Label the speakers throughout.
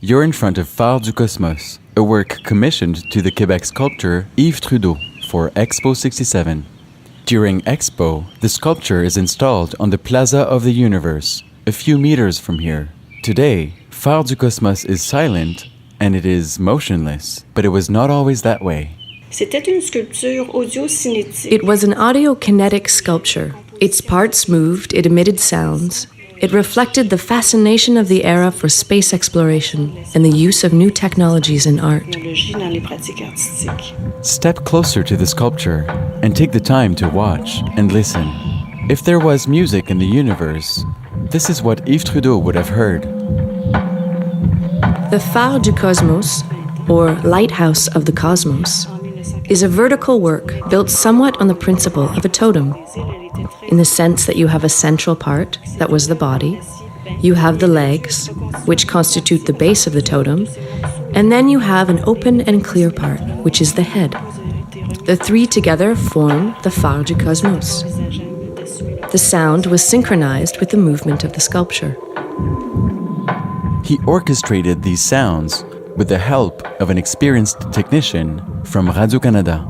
Speaker 1: You're in front of Phare du Cosmos, a work commissioned to the Quebec sculptor Yves Trudeau for Expo 67. During Expo, the sculpture is installed on the Plaza of the Universe, a few meters from here. Today, Phare du Cosmos is silent and it is motionless, but it was not always that way.
Speaker 2: C'était une sculpture audio-cinétique.
Speaker 3: It was an audio-kinetic sculpture. Its parts moved, it emitted sounds. It reflected the fascination of the era for space exploration and the use of new technologies in art.
Speaker 2: Technologie dans les pratiques artistiques.
Speaker 1: Step closer to the sculpture and take the time to watch and listen. If there was music in the universe, this is what Yves Trudeau would have heard.
Speaker 3: The Phare du Cosmos, or Lighthouse of the Cosmos, is a vertical work built somewhat on the principle of a totem, in the sense that you have a central part, that was the body, you have the legs, which constitute the base of the totem, and then you have an open and clear part, which is the head. The three together form the Phare du Cosmos. The sound was synchronized with the movement of the sculpture.
Speaker 1: He orchestrated these sounds with the help of an experienced technician from Radio-Canada.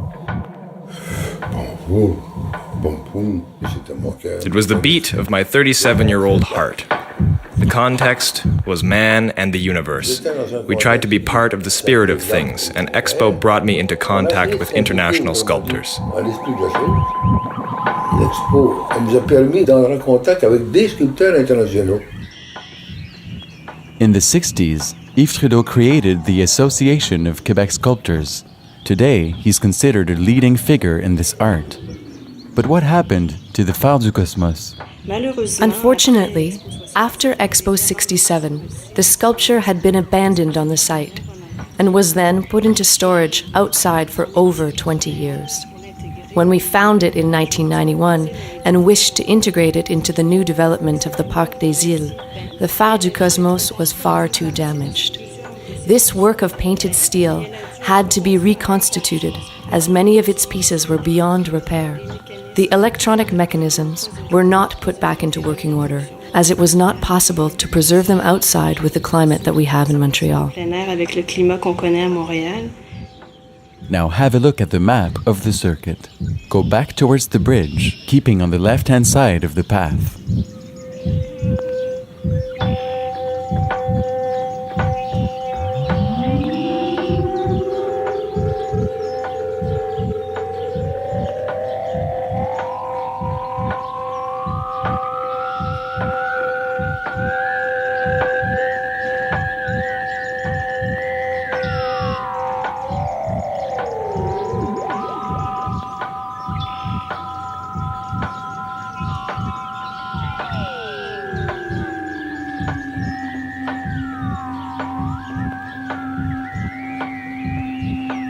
Speaker 4: It was the beat of my 37-year-old heart. The context was man and the universe. We tried to be part of the spirit of things, and Expo brought me into contact with international sculptors.
Speaker 5: L'Expo, elle nous a permis d'entrer en contact avec des sculpteurs internationaux.
Speaker 1: In the 60s, Yves Trudeau created the Association of Quebec Sculptors. Today, he's considered a leading figure in this art. But what happened to the Phare du Cosmos?
Speaker 3: Unfortunately, after Expo 67, the sculpture had been abandoned on the site and was then put into storage outside for over 20 years. When we found it in 1991 and wished to integrate it into the new development of the Parc des Îles, the Phare du Cosmos was far too damaged. This work of painted steel had to be reconstituted as many of its pieces were beyond repair. The electronic mechanisms were not put back into working order, as it was not possible to preserve them outside with the climate that we have in Montreal.
Speaker 2: Avec le climat qu'on connaît à Montréal.
Speaker 1: Now have a look at the map of the circuit. Go back towards the bridge, keeping on the left-hand side of the path.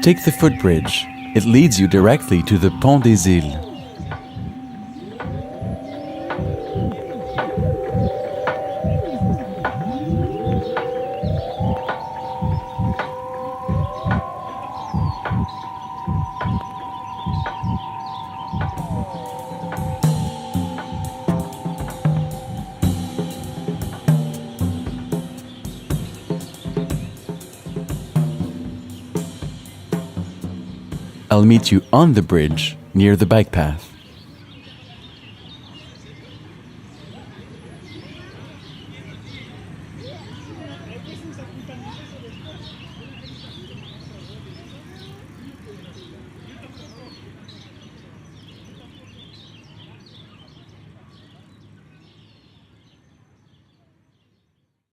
Speaker 1: Take the footbridge. It leads you directly to the Pont des Îles. I'll meet you on the bridge near the bike path.